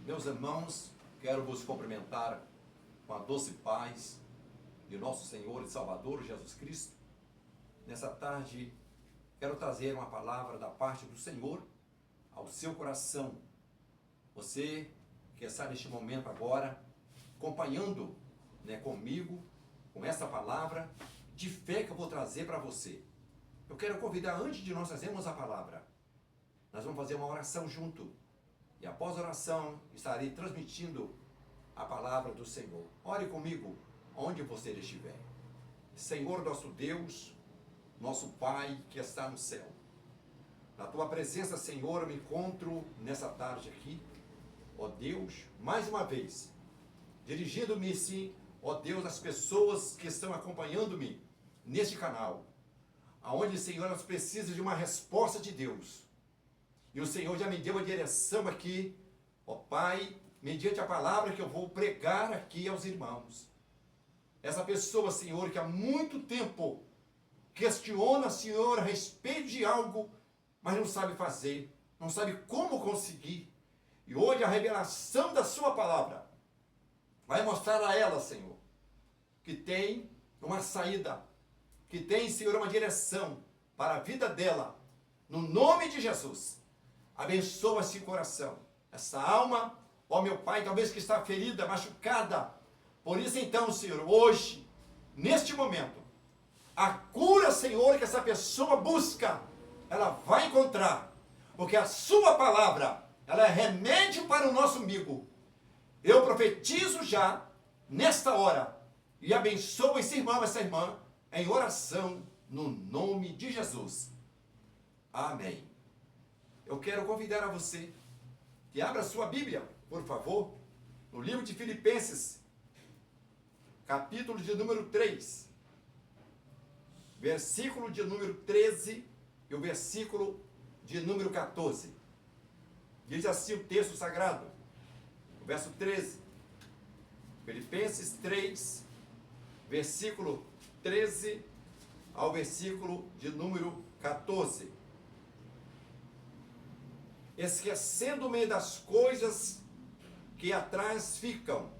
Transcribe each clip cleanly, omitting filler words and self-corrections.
Meus irmãos, quero vos cumprimentar com a doce paz de nosso Senhor e Salvador Jesus Cristo. Nessa tarde, quero trazer uma palavra da parte do Senhor ao seu coração. Você que está neste momento agora, acompanhando comigo, com essa palavra de fé que eu vou trazer para você. Eu quero convidar, antes de nós trazermos a palavra, nós vamos fazer uma oração junto. E após a oração, estarei transmitindo a palavra do Senhor. Ore comigo, onde você estiver. Senhor nosso Deus, nosso Pai que está no céu. Na Tua presença, Senhor, eu me encontro nessa tarde aqui. Ó Deus, mais uma vez, dirigindo-me, sim, ó Deus, às pessoas que estão acompanhando-me neste canal, aonde, Senhor, nós precisamos de uma resposta de Deus. E o Senhor já me deu a direção aqui, ó Pai, mediante a palavra que eu vou pregar aqui aos irmãos. Essa pessoa, Senhor, que há muito tempo questiona, Senhor, a respeito de algo, mas não sabe fazer, não sabe como conseguir. E hoje a revelação da sua palavra vai mostrar a ela, Senhor, que tem uma saída, que tem, Senhor, uma direção para a vida dela. No nome de Jesus, abençoa esse coração, essa alma, ó meu Pai, talvez que está ferida, machucada. Por isso então, Senhor, hoje, neste momento, a cura, Senhor, que essa pessoa busca, ela vai encontrar, porque a sua palavra, ela é remédio para o nosso umbigo. Eu profetizo já, nesta hora, e abençoo esse irmão, essa irmã, em oração, no nome de Jesus. Amém. Eu quero convidar a você que abra sua Bíblia, por favor, no livro de Filipenses, capítulo de número 3, versículo de número 13 e o versículo de número 14. Diz assim o texto sagrado, o verso 13, Filipenses 3, versículo 13 ao versículo de número 14. Esquecendo-me das coisas que atrás ficam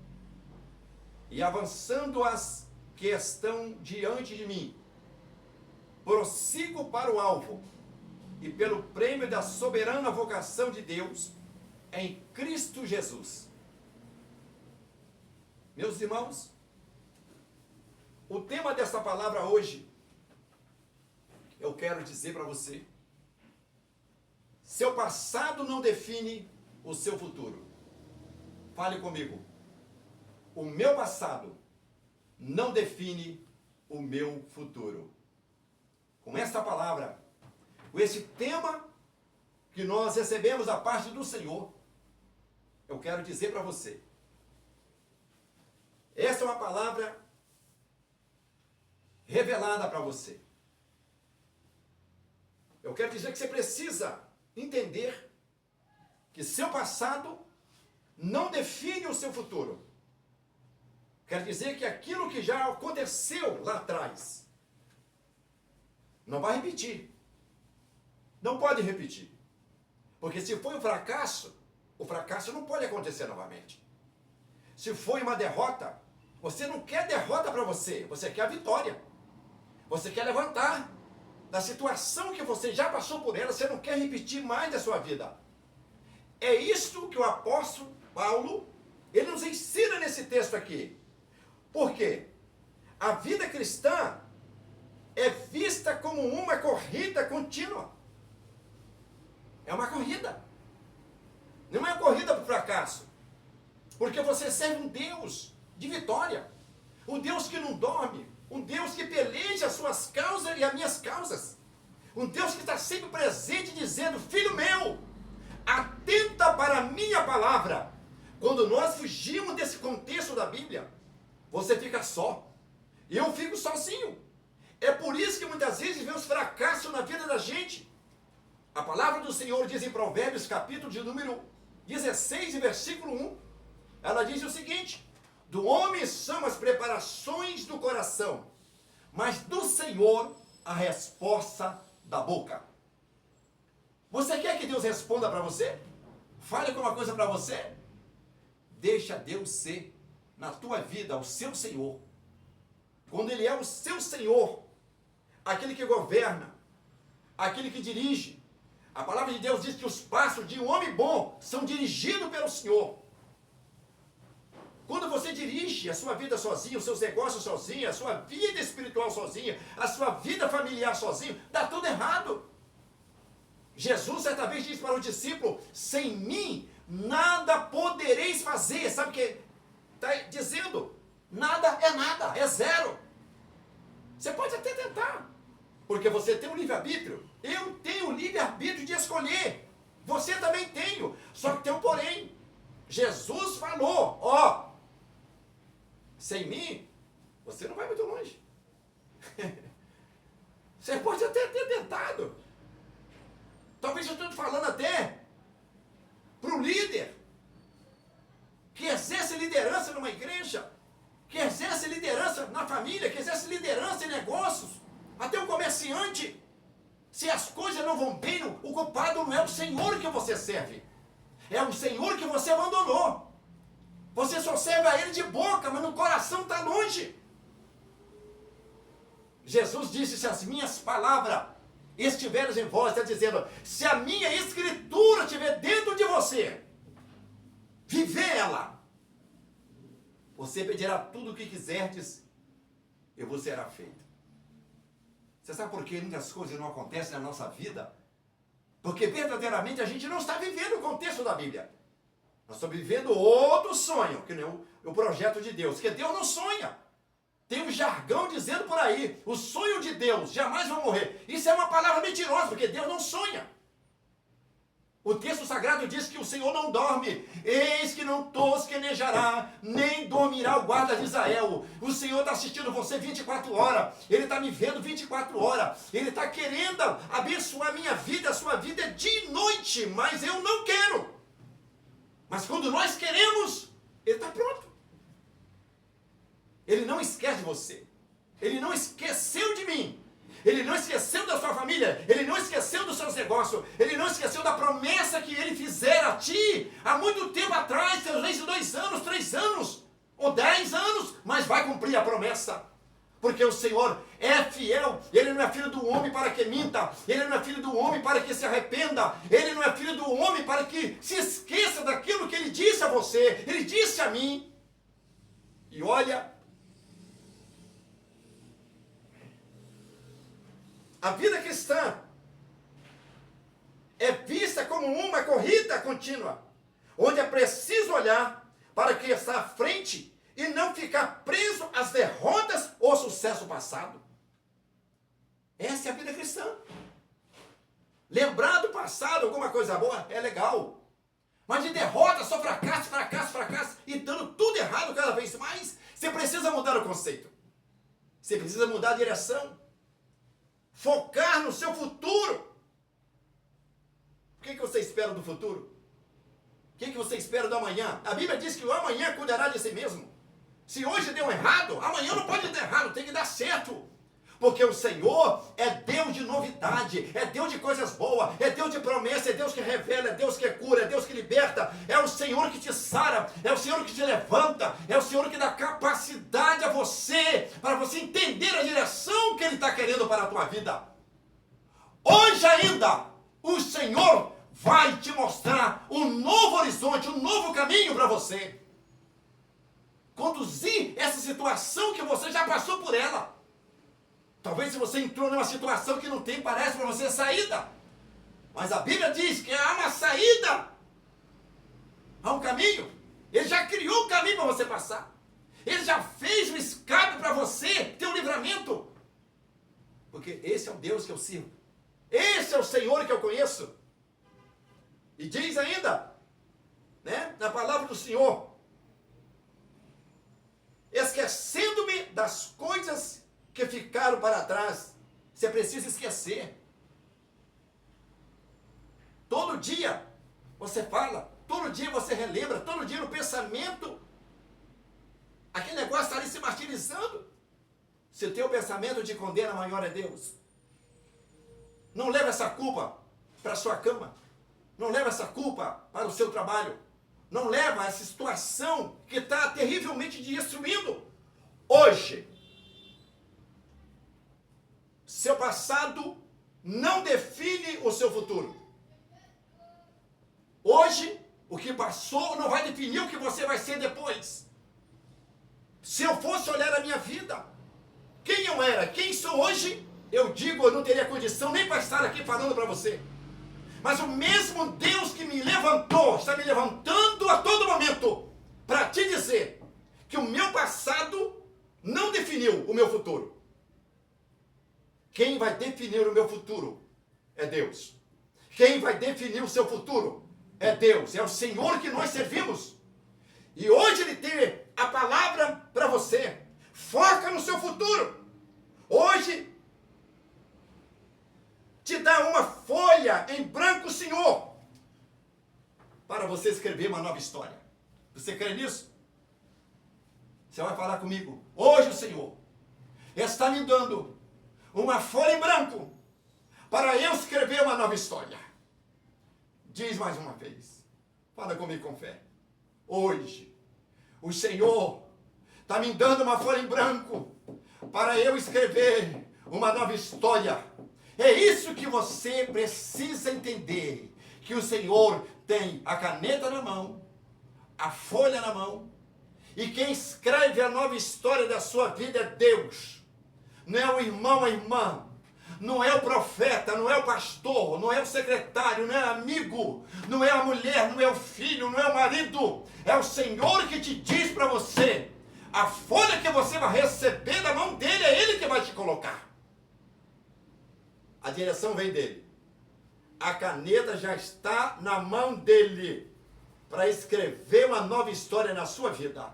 e avançando as que estão diante de mim, prossigo para o alvo e pelo prêmio da soberana vocação de Deus em Cristo Jesus. Meus irmãos, o tema desta palavra hoje, eu quero dizer para você: seu passado não define o seu futuro. Fale comigo. O meu passado não define o meu futuro. Com esta palavra, com esse tema que nós recebemos da parte do Senhor, eu quero dizer para você: essa é uma palavra revelada para você. Eu quero dizer que você precisa entender que seu passado não define o seu futuro. Quer dizer que aquilo que já aconteceu lá atrás não vai repetir. Não pode repetir. Porque se foi um fracasso, o fracasso não pode acontecer novamente. Se foi uma derrota, você não quer derrota para você, você quer a vitória. Você quer levantar da situação que você já passou por ela, você não quer repetir mais da sua vida. É isto que o apóstolo Paulo, ele nos ensina nesse texto aqui. Por quê? A vida cristã é vista como uma corrida contínua. É uma corrida. Não é uma corrida para o fracasso. Porque você serve um Deus de vitória. Um Deus que não dorme. Um Deus que peleja as suas causas e as minhas causas. Um Deus que está sempre presente dizendo: filho meu, atenta para a minha palavra. Quando nós fugimos desse contexto da Bíblia, você fica só. Eu fico sozinho. É por isso que muitas vezes vemos fracasso na vida da gente. A palavra do Senhor diz em Provérbios, capítulo de número 16, versículo 1. Ela diz o seguinte: do homem são as preparações do coração, mas do Senhor a resposta da boca. Você quer que Deus responda para você? Fale alguma coisa para você? Deixa Deus ser na tua vida o seu Senhor. Quando Ele é o seu Senhor, aquele que governa, aquele que dirige, a palavra de Deus diz que os passos de um homem bom são dirigidos pelo Senhor. Quando você dirige a sua vida sozinho, os seus negócios sozinho, a sua vida espiritual sozinha, a sua vida familiar sozinho, dá tudo errado. Jesus certa vez disse para o discípulo: sem mim nada podereis fazer. Sabe o que está dizendo? Nada, é zero. Você pode até tentar, porque você tem um livre-arbítrio. Eu tenho o livre-arbítrio de escolher. Você também tem. Só que tem um porém. Jesus falou: ó, sem mim, você não vai muito longe. Você pode até ter tentado. Talvez eu estou falando até para o líder que exerce liderança numa igreja, que exerce liderança na família, que exerce liderança em negócios, até o comerciante. Se as coisas não vão bem, o culpado não é o Senhor que você serve, é o Senhor que você abandonou. Você só serve a Ele de boca, mas no coração está longe. Jesus disse: se as minhas palavras estiverem em vós, está dizendo, se a minha escritura estiver dentro de você, viver ela, você pedirá tudo o que quiserdes e vos será feito. Você sabe por que muitas coisas não acontecem na nossa vida? Porque verdadeiramente a gente não está vivendo o contexto da Bíblia. Nós estamos vivendo outro sonho, que não é o projeto de Deus, porque Deus não sonha. Tem um jargão dizendo por aí, o sonho de Deus jamais vai morrer. Isso é uma palavra mentirosa, porque Deus não sonha. O texto sagrado diz que o Senhor não dorme. Eis que não tosquenejará, nem dormirá o guarda de Israel. O Senhor está assistindo você 24 horas. Ele está me vendo 24 horas. Ele está querendo abençoar a minha vida, a sua vida é dia e noite, mas eu não quero. Mas quando nós queremos, Ele está pronto. Ele não esquece de você. Ele não esqueceu de mim. Ele não esqueceu da sua família. Ele não esqueceu dos seus negócios. Ele não esqueceu da promessa que Ele fizera a ti há muito tempo atrás, talvez 2 anos, 3 anos, ou 10 anos, mas vai cumprir a promessa. Porque o Senhor é fiel. Ele não é filho do homem para que minta. Ele não é filho do homem para que se arrependa. Ele não é filho do homem para que se esqueça daquilo que Ele disse a você. Ele disse a mim. E olha, a vida cristã é vista como uma corrida contínua, onde é preciso olhar para o que está à frente e não ficar preso às derrotas ou sucesso passado. Essa é a vida cristã. Lembrar do passado, alguma coisa boa, é legal. Mas de derrota, só fracasso, fracasso, fracasso, e dando tudo errado cada vez mais, você precisa mudar o conceito. Você precisa mudar a direção. Focar no seu futuro. O que você espera do futuro? O que você espera do amanhã? A Bíblia diz que o amanhã cuidará de si mesmo. Se hoje deu errado, amanhã não pode dar errado, tem que dar certo. Porque o Senhor é Deus de novidade, é Deus de coisas boas, é Deus de promessa, é Deus que revela, é Deus que cura, é Deus que liberta, é o Senhor que te sara, é o Senhor que te levanta, é o Senhor que dá capacidade a você, para você entender a direção que Ele está querendo para a tua vida. Hoje ainda, o Senhor vai te mostrar um novo horizonte, um novo caminho para você. Conduzir essa situação que você já passou por ela. Talvez se você entrou numa situação que não tem, parece para você saída. Mas a Bíblia diz que há uma saída. Há um caminho. Ele já criou um caminho para você passar. Ele já fez um escape para você ter um livramento. Porque esse é o Deus que eu sirvo. Esse é o Senhor que eu conheço. E diz ainda, né, na palavra do Senhor, esquecendo-me das coisas que ficaram para trás. Você precisa esquecer. Todo dia você fala, todo dia você relembra, todo dia no pensamento, aquele negócio está ali se martirizando. Se o teu pensamento te condena, maior é Deus. Não leva essa culpa para a sua cama. Não leva essa culpa para o seu trabalho. não leva a essa situação que está terrivelmente destruindo. Hoje, seu passado não define o seu futuro. Hoje, o que passou não vai definir o que você vai ser depois. Se eu fosse olhar a minha vida, quem eu era, quem sou hoje, eu digo, eu não teria condição nem para estar aqui falando para você. Mas o mesmo Deus que me levantou, está me levantando a todo momento para te dizer que o meu passado não definiu o meu futuro. Quem vai definir o meu futuro é Deus. Quem vai definir o seu futuro é Deus. É o Senhor que nós servimos. E hoje Ele tem a palavra para você. Foca no seu futuro. Hoje te dá uma folha em branco, Senhor, para você escrever uma nova história. Você crê nisso? Você vai falar comigo. Hoje o Senhor está me dando uma folha em branco para eu escrever uma nova história. Diz mais uma vez. Fala comigo com fé. Hoje o Senhor está me dando uma folha em branco para eu escrever uma nova história. É isso que você precisa entender, que o Senhor tem a caneta na mão, a folha na mão, e quem escreve a nova história da sua vida é Deus. Não é o irmão, a irmã, não é o profeta, não é o pastor, não é o secretário, não é o amigo, não é a mulher, não é o filho, não é o marido. É o Senhor que te diz para você, a folha que você vai receber da mão dele, é ele que vai te colocar. A direção vem dele. A caneta já está na mão dele para escrever uma nova história na sua vida.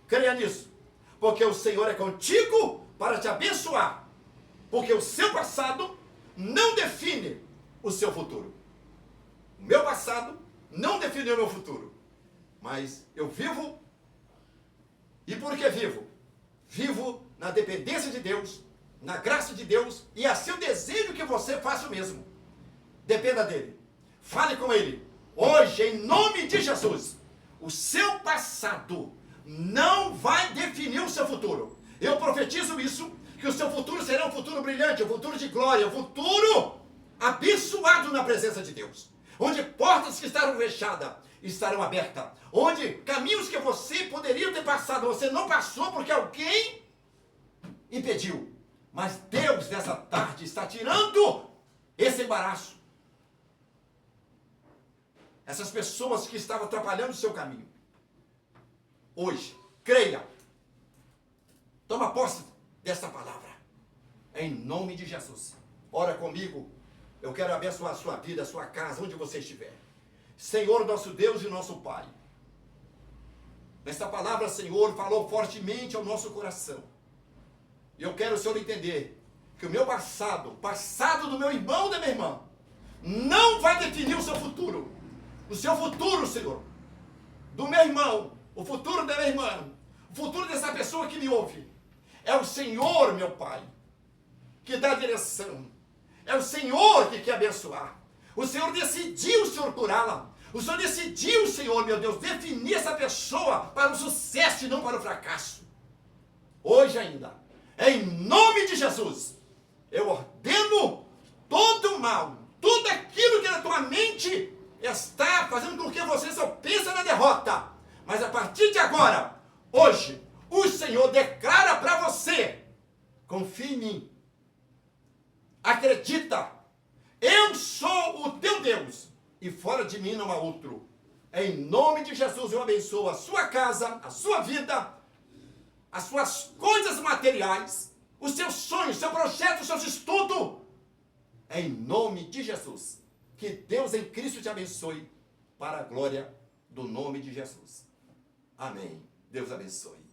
Creia nisso. Porque o Senhor é contigo para te abençoar. Porque o seu passado não define o seu futuro. O meu passado não definiu o meu futuro. Mas eu vivo. E por que vivo? Vivo na dependência de Deus, na graça de Deus, e assim eu desejo que você faça o mesmo. Dependa dele. Fale com ele. Hoje, em nome de Jesus, o seu passado não vai definir o seu futuro. Eu profetizo isso, que o seu futuro será um futuro brilhante, um futuro de glória, um futuro abençoado na presença de Deus. Onde portas que estavam fechadas estarão abertas. Onde caminhos que você poderia ter passado, você não passou porque alguém impediu. Mas Deus, nessa tarde, está tirando esse embaraço. Essas pessoas que estavam atrapalhando o seu caminho. Hoje, creia. Toma posse dessa palavra. Em nome de Jesus. Ora comigo. Eu quero abençoar a sua vida, a sua casa, onde você estiver. Senhor, nosso Deus e nosso Pai. Nesta palavra, Senhor, falou fortemente ao nosso coração. E eu quero o Senhor entender que o meu passado, o passado do meu irmão e da minha irmã, não vai definir o seu futuro. O seu futuro, Senhor, do meu irmão, o futuro da minha irmã, o futuro dessa pessoa que me ouve, é o Senhor, meu Pai, que dá a direção. É o Senhor que quer abençoar. O Senhor decidiu, Senhor, curá-la. O Senhor decidiu, Senhor, meu Deus, definir essa pessoa para o sucesso e não para o fracasso. Hoje ainda, em nome de Jesus, eu ordeno todo o mal, tudo aquilo que na tua mente está fazendo com que você só pense na derrota. Mas a partir de agora, hoje, o Senhor declara para você, confie em mim, acredita, eu sou o teu Deus, e fora de mim não há outro. Em nome de Jesus eu abençoo a sua casa, a sua vida, as suas coisas materiais, os seus sonhos, seu projeto, os seus estudos. Em nome de Jesus. Que Deus em Cristo te abençoe para a glória do nome de Jesus. Amém. Deus abençoe.